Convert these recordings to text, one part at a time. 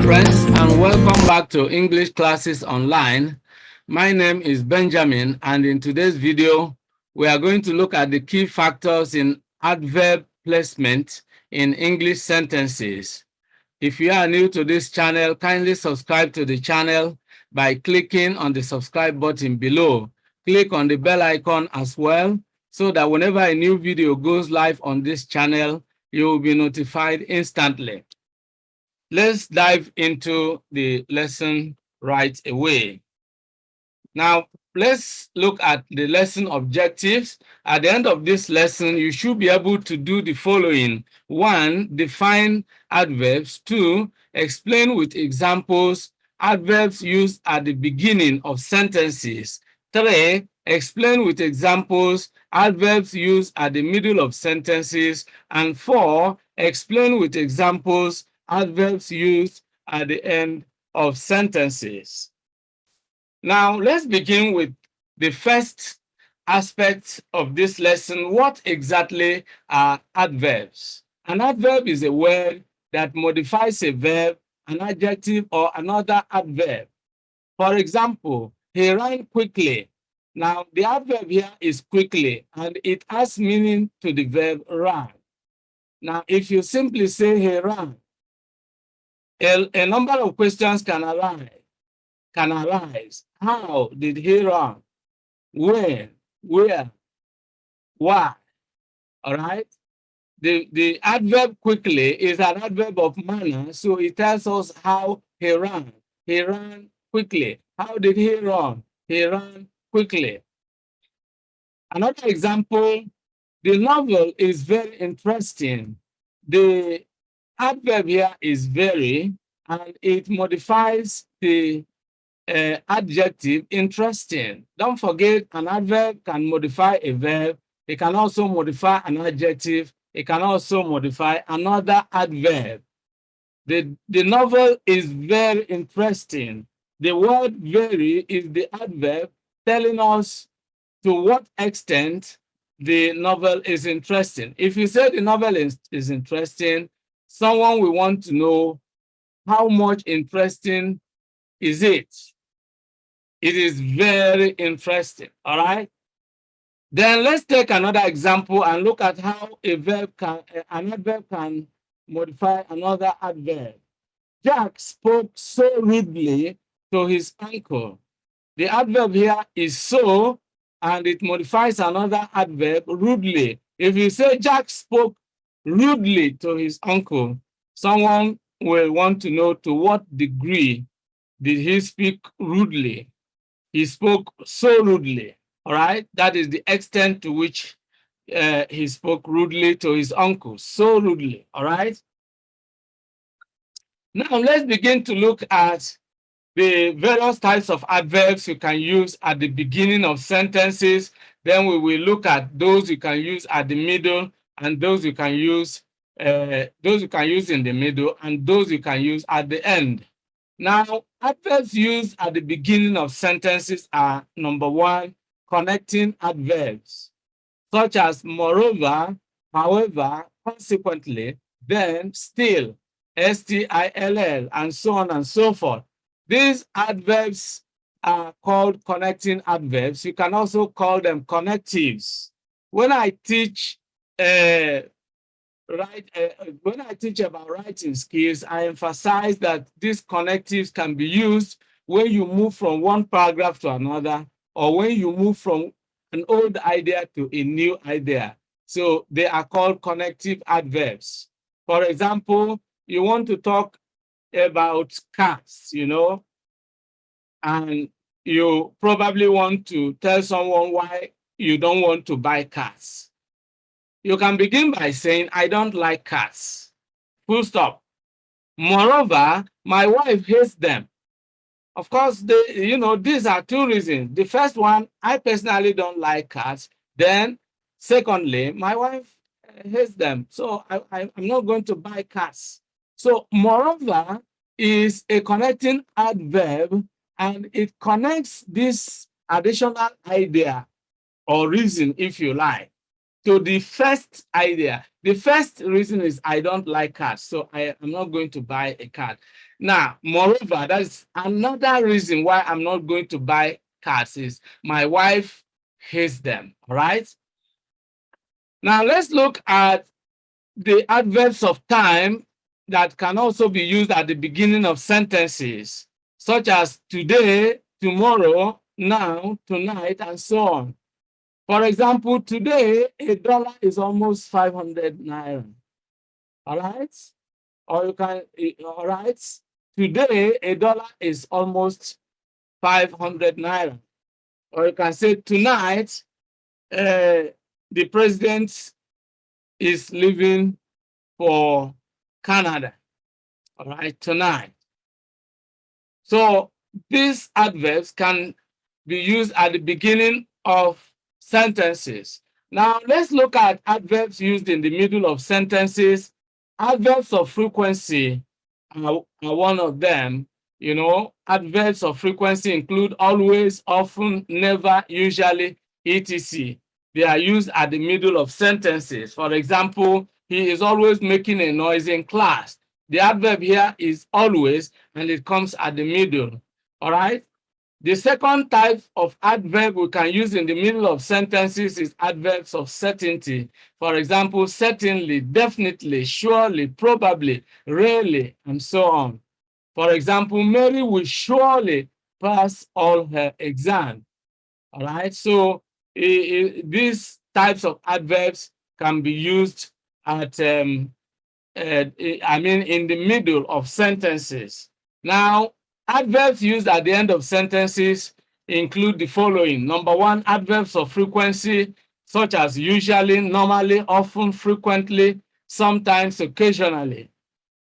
friends, and welcome back to English Classes Online. My name is Benjamin, and in today's video, we are going to look at the key factors in adverb placement in English sentences. If you are new to this channel, kindly subscribe to the channel by clicking on the subscribe button below. Click on the bell icon as well, so that whenever a new video goes live on this channel, you will be notified instantly. Let's dive into the lesson right away. Now, let's look at the lesson objectives. At the end of this lesson, you should be able to do the following. 1, define adverbs. 2, explain with examples adverbs used at the beginning of sentences. 3, explain with examples adverbs used at the middle of sentences. And 4, explain with examples adverbs used at the end of sentences. Now, let's begin with the first aspect of this lesson. What exactly are adverbs? An adverb is a word that modifies a verb, an adjective, or another adverb. For example, he ran quickly. Now, the adverb here is quickly, and it adds meaning to the verb ran. Now, if you simply say he ran, a number of questions can arise. How did he run? When? Where? Why? All right. The adverb quickly is an adverb of manner, so it tells us how he ran. He ran quickly. How did he run? He ran quickly. Another example, the novel is very interesting. The adverb here is very, and it modifies the adjective interesting. Don't forget, an adverb can modify a verb. It can also modify an adjective. It can also modify another adverb. The novel is very interesting. The word very is the adverb telling us to what extent the novel is interesting. If you say the novel is interesting, someone will want to know how much interesting is it. It is very interesting, all right? Then let's take another example and look at how an adverb can modify another adverb. Jack spoke so rudely to his uncle. The adverb here is so, and it modifies another adverb, rudely. If you say Jack spoke rudely to his uncle, someone will want to know to what degree did he speak rudely. He spoke so rudely, all right? That is the extent to which he spoke rudely to his uncle, so rudely, all right? Now, let's begin to look at the various types of adverbs you can use at the beginning of sentences. Then we will look at those you can use at the middle, and those you can use in the middle, and those you can use at the end. Now, adverbs used at the beginning of sentences are, number 1, connecting adverbs, such as moreover, however, consequently, then, still, still, and so on and so forth. These adverbs are called connecting adverbs. You can also call them connectives. When I teach when I teach about writing skills, I emphasize that these connectives can be used when you move from one paragraph to another, or when you move from an old idea to a new idea. So they are called connective adverbs. For example, you want to talk about cats, and you probably want to tell someone why you don't want to buy cats. You can begin by saying, I don't like cats. Full stop. Moreover, my wife hates them. Of course, these are two reasons. The first one, I personally don't like cats. Then, secondly, my wife hates them. So I'm not going to buy cats. So, moreover is a connecting adverb, and it connects this additional idea or reason, if you like, to the first idea. The first reason is I don't like cats, so I am not going to buy a cat. Now, moreover, that's another reason why I'm not going to buy cats is my wife hates them, all right? Now, let's look at the adverbs of time that can also be used at the beginning of sentences, such as today, tomorrow, now, tonight, and so on. For example, today, $1 is almost 500 naira. All right? Or you can, all right? Today, $1 is almost 500 naira. Or you can say tonight, the president is leaving for Canada. All right, tonight. So these adverbs can be used at the beginning of sentences. Now let's look at adverbs used in the middle of sentences. Adverbs of frequency are one of them. You know, adverbs of frequency include always, often, never, usually, etc. They are used at the middle of sentences. For example, he is always making a noise in class. The adverb here is always, and it comes at the middle. All right? The second type of adverb we can use in the middle of sentences is adverbs of certainty. For example, certainly, definitely, surely, probably, really, and so on. For example, Mary will surely pass all her exams. All right, so these types of adverbs can be used at, in the middle of sentences. Now, adverbs used at the end of sentences include the following. Number one, adverbs of frequency, such as usually, normally, often, frequently, sometimes, occasionally.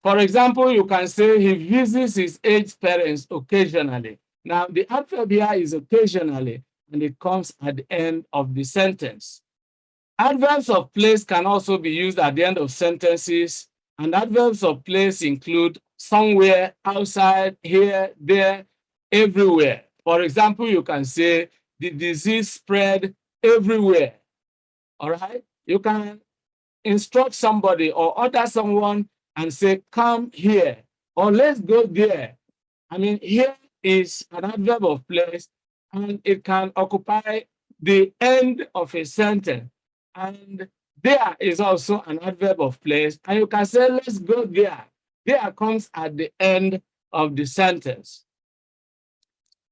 For example, you can say he visits his aged parents occasionally. Now, the adverb here is occasionally, and it comes at the end of the sentence. Adverbs of place can also be used at the end of sentences, and adverbs of place include somewhere, outside, here, there, everywhere. For example, you can say the disease spread everywhere. All right? You can instruct somebody or order someone and say, come here, or let's go there. I mean, here is an adverb of place, and it can occupy the end of a sentence. And there is also an adverb of place, and you can say, let's go there. There comes at the end of the sentence.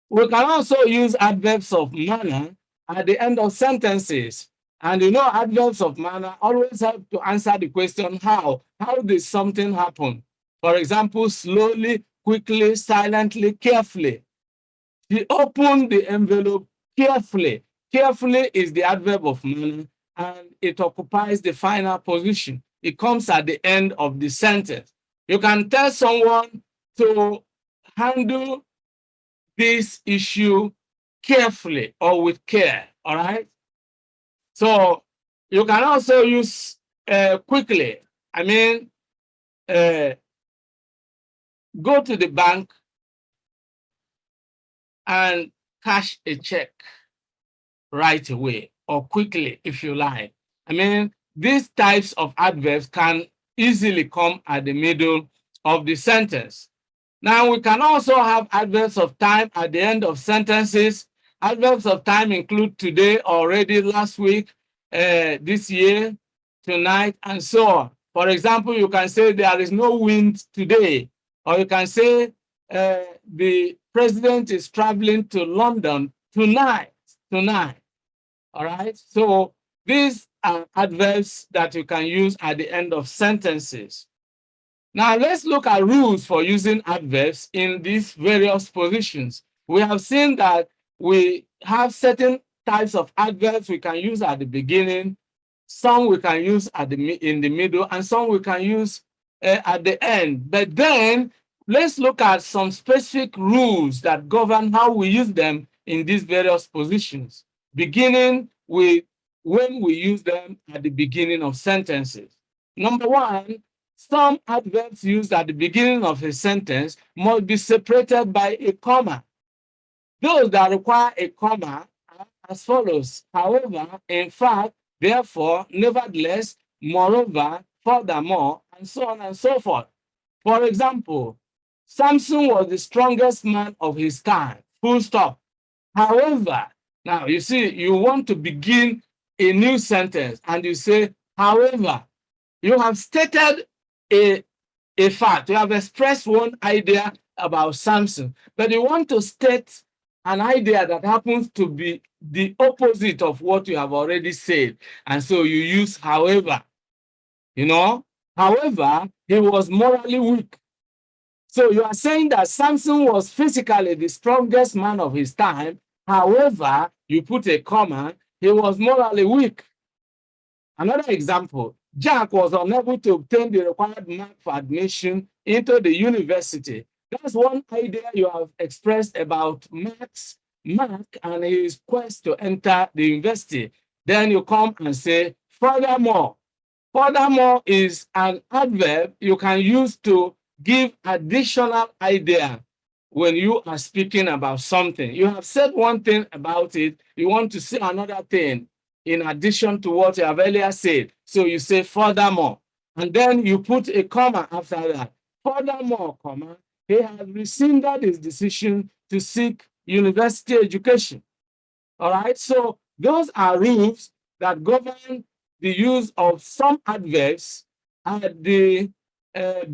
We can also use adverbs of manner at the end of sentences. And you know, adverbs of manner always help to answer the question, how? How did something happen? For example, slowly, quickly, silently, carefully. He opened the envelope carefully. Carefully is the adverb of manner, and it occupies the final position. It comes at the end of the sentence. You can tell someone to handle this issue carefully or with care, all right? So you can also use quickly. I mean, go to the bank and cash a check right away or quickly if you like. I mean, these types of adverbs can easily come at the middle of the sentence. Now, we can also have adverbs of time at the end of sentences. Adverbs of time include today, already, last week, this year, tonight, and so on. For example, you can say there is no wind today, or you can say the president is traveling to London tonight. All right? So these are adverbs that you can use at the end of sentences. Now, let's look at rules for using adverbs in these various positions. We have seen that we have certain types of adverbs we can use at the beginning, some we can use in the middle, and some we can use at the end. But then, let's look at some specific rules that govern how we use them in these various positions, beginning with when we use them at the beginning of sentences. Number one, some adverbs used at the beginning of a sentence must be separated by a comma. Those that require a comma are as follows. However, in fact, therefore, nevertheless, moreover, furthermore, and so on and so forth. For example, Samson was the strongest man of his time, full stop. However, now you see, you want to begin a new sentence and you say, however, you have stated a fact, you have expressed one idea about Samson, but you want to state an idea that happens to be the opposite of what you have already said. And so you use however, you know, however, he was morally weak. So you are saying that Samson was physically the strongest man of his time. However, you put a comma, he was morally weak. Another example, Jack was unable to obtain the required mark for admission into the university. That's one idea you have expressed about Mark and his quest to enter the university. Then you come and say, furthermore. Furthermore is an adverb you can use to give additional idea when you are speaking about something. You have said one thing about it, you want to say another thing in addition to what you have earlier said. So you say furthermore, and then you put a comma after that. Furthermore, comma, he has rescinded his decision to seek university education. All right, so those are rules that govern the use of some adverbs at the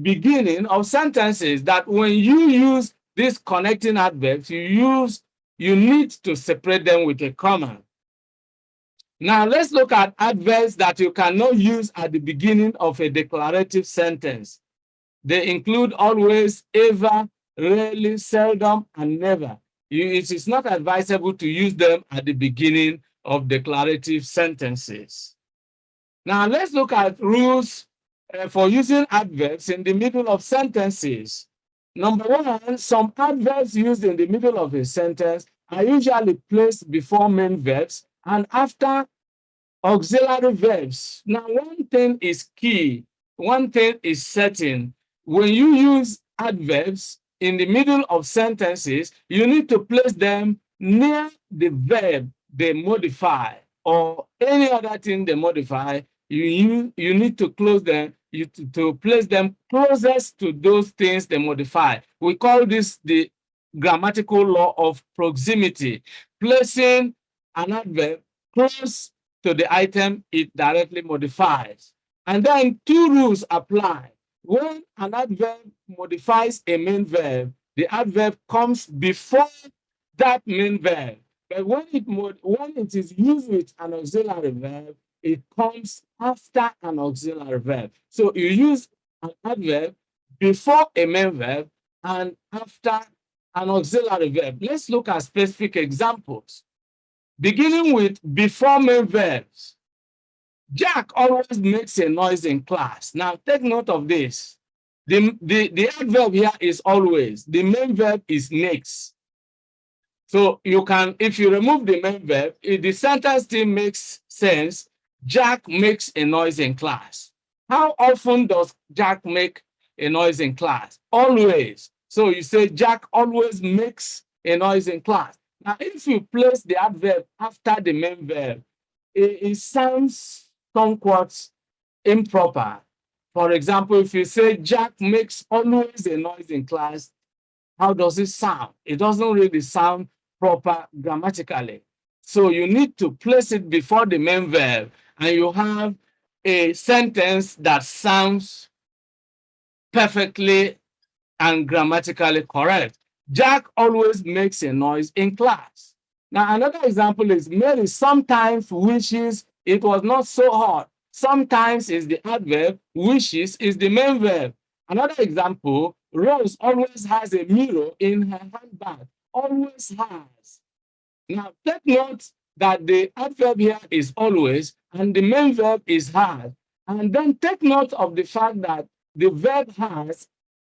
beginning of sentences, that when you use these connecting adverbs, you need to separate them with a comma. Now let's look at adverbs that you cannot use at the beginning of a declarative sentence. They include always, ever, rarely, seldom, and never. It is not advisable to use them at the beginning of declarative sentences. Now let's look at rules for using adverbs in the middle of sentences. Number one, some adverbs used in the middle of a sentence are usually placed before main verbs and after auxiliary verbs. Now, one thing is key, one thing is certain. When you use adverbs in the middle of sentences, you need to place them near the verb they modify or any other thing they modify. You need to close them, to place them closest to those things they modify. We call this the grammatical law of proximity, placing an adverb close to the item it directly modifies. And then two rules apply. When an adverb modifies a main verb, the adverb comes before that main verb. But when it is used with an auxiliary verb, it comes after an auxiliary verb. So you use an adverb before a main verb and after an auxiliary verb. Let's look at specific examples. Beginning with before main verbs. Jack always makes a noise in class. Now take note of this. The adverb here is always. The main verb is makes. So you can, if you remove the main verb, if the sentence still makes sense. Jack makes a noise in class. How often does Jack make a noise in class? Always. So you say Jack always makes a noise in class. Now, if you place the adverb after the main verb, it sounds somewhat improper. For example, if you say Jack makes always a noise in class, how does it sound? It doesn't really sound proper grammatically. So you need to place it before the main verb, and you have a sentence that sounds perfectly and grammatically correct. Jack always makes a noise in class. Now, another example is Mary sometimes wishes it was not so hot. Sometimes is the adverb, wishes is the main verb. Another example, Rose always has a mirror in her handbag. Always has. Now, take note that the adverb here is always and the main verb is has. And then take note of the fact that the verb has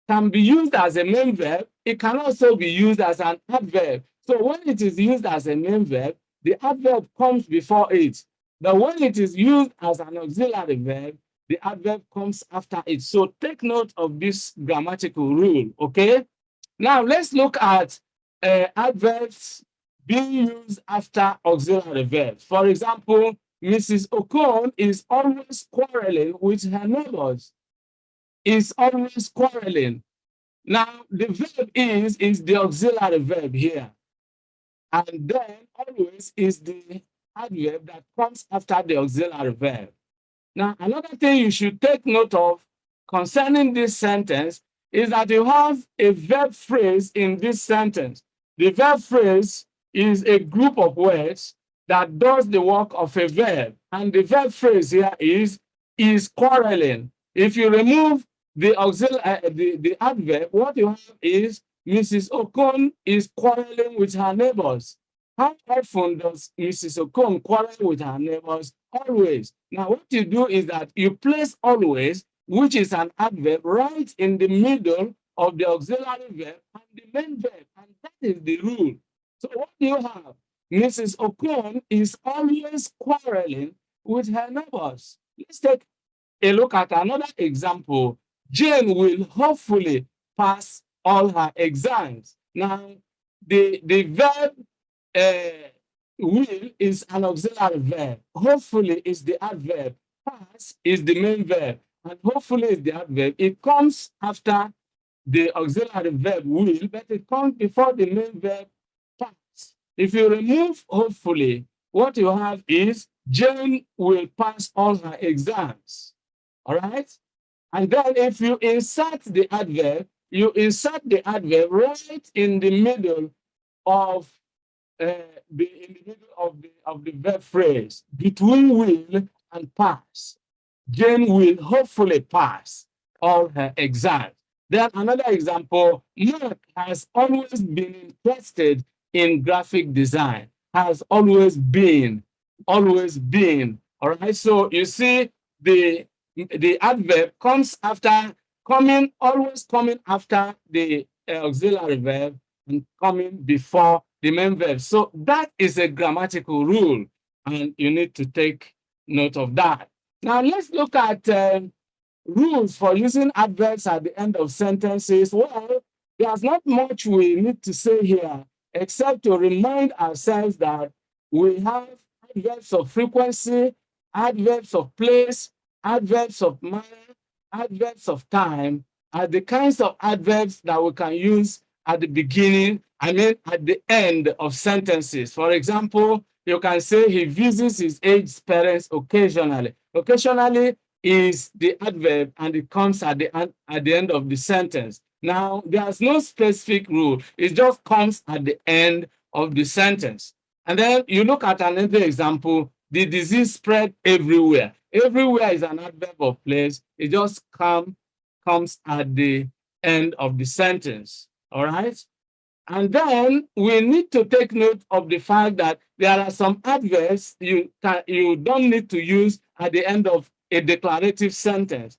can be used as a main verb. It can also be used as an adverb. So when it is used as a main verb, the adverb comes before it. But when it is used as an auxiliary verb, the adverb comes after it. So take note of this grammatical rule, okay? Now let's look at adverbs being used after auxiliary verbs. For example, Mrs. Okon is always quarreling with her neighbors. Is always quarreling. Now, the verb is the auxiliary verb here. And then always is the adverb that comes after the auxiliary verb. Now, another thing you should take note of concerning this sentence is that you have a verb phrase in this sentence. The verb phrase is a group of words that does the work of a verb. And the verb phrase here is quarreling. If you remove the auxiliary, the adverb, what you have is Mrs. Okon is quarreling with her neighbors. How often does Mrs. Okon quarrel with her neighbors? Always. Now, what you do is that you place always, which is an adverb, right in the middle of the auxiliary verb and the main verb, and that is the rule. So what do you have? Mrs. Okon is always quarreling with her neighbors. Let's take a look at another example. Jane will hopefully pass all her exams. Now, the verb will is an auxiliary verb. Hopefully is the adverb. Pass is the main verb. And hopefully is the adverb. It comes after the auxiliary verb will, but it comes before the main verb pass. If you remove hopefully, what you have is Jane will pass all her exams. All right? And then if you insert the adverb, you insert the adverb right in the middle of the verb phrase, between will and pass. Jane will hopefully pass all her exams. Then another example, Mark has always been interested in graphic design. Has always been. All right, so you see the adverb comes after, always coming after the auxiliary verb and coming before the main verb. So that is a grammatical rule, and you need to take note of that. Now let's look at rules for using adverbs at the end of sentences. Well, there's not much we need to say here, except to remind ourselves that we have adverbs of frequency, adverbs of place, adverbs of manner, adverbs of time are the kinds of adverbs that we can use at the beginning, at the end of sentences. For example, you can say he visits his aged parents occasionally. Occasionally is the adverb, and it comes at the end of the sentence. Now, there's no specific rule. It just comes at the end of the sentence. And then you look at another example, the disease spread everywhere. Everywhere is an adverb of place. It just comes at the end of the sentence. All right? And then we need to take note of the fact that there are some adverbs you don't need to use at the end of a declarative sentence.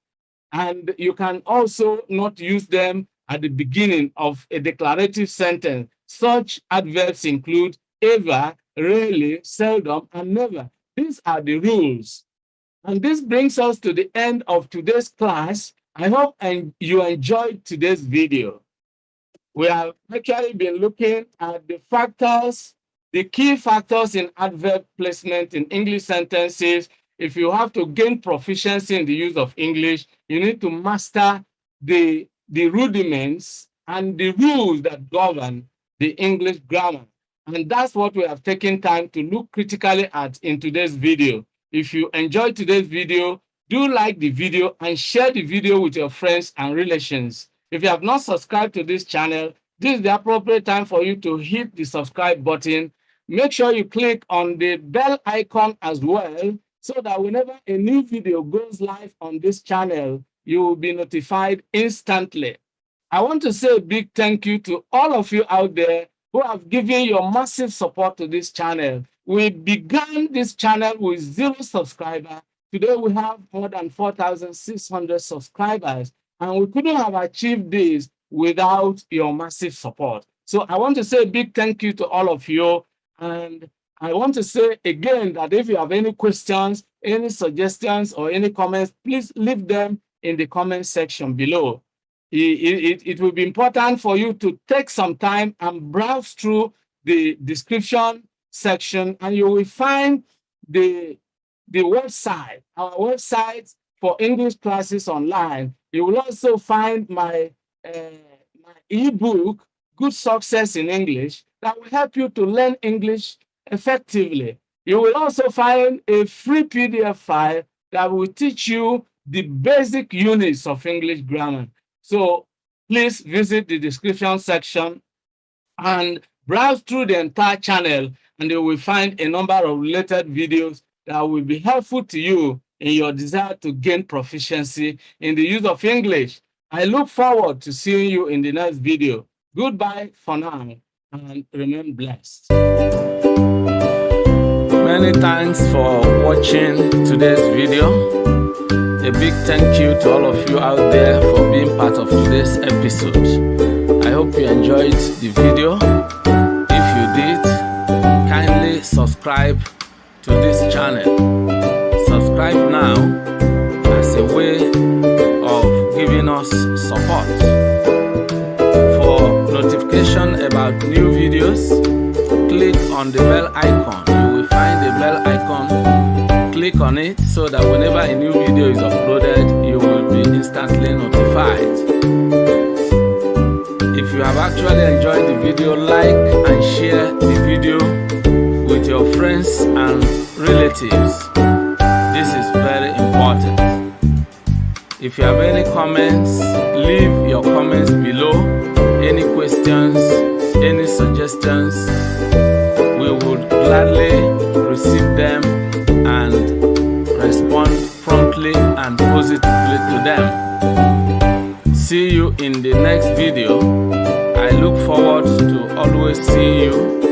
And you can also not use them at the beginning of a declarative sentence. Such adverbs include ever, rarely, seldom, and never. These are the rules. And this brings us to the end of today's class. I hope you enjoyed today's video. We have actually been looking at the factors, the key factors in adverb placement in English sentences. If you have to gain proficiency in the use of English, you need to master the rudiments and the rules that govern the English grammar. And that's what we have taken time to look critically at in today's video. If you enjoyed today's video, do like the video and share the video with your friends and relations. If you have not subscribed to this channel, this is the appropriate time for you to hit the subscribe button. Make sure you click on the bell icon as well, so that whenever a new video goes live on this channel, you will be notified instantly. I want to say a big thank you to all of you out there who have given your massive support to this channel. We began this channel with 0 subscribers. Today we have more than 4,600 subscribers, and we couldn't have achieved this without your massive support. So I want to say a big thank you to all of you. And I want to say again that if you have any questions, any suggestions, or any comments, please leave them in the comment section below. It will be important for you to take some time and browse through the description section, and you will find the the website, our website for English classes online. You will also find my ebook, Good Success in English, that will help you to learn English effectively. You will also find a free PDF file that will teach you the basic units of English grammar. So please visit the description section and browse through the entire channel, and you will find a number of related videos that will be helpful to you in your desire to gain proficiency in the use of English. I look forward to seeing you in the next video. Goodbye for now, and remain blessed. Many thanks for watching today's video. A big thank you to all of you out there for being part of today's episode. I hope you enjoyed the video. If you did, kindly subscribe to this channel. Subscribe now as a way of giving us support. For notification about new videos, click on the bell icon. You will find the bell icon. Click on it so that whenever a new video is uploaded, you will be instantly notified. If you have actually enjoyed the video, like and share the video with your friends and relatives. This is very important. If you have any comments, leave your comments below. Any questions, any suggestions, we would gladly receive them and respond promptly and positively to them. See you in the next video. I look forward to always seeing you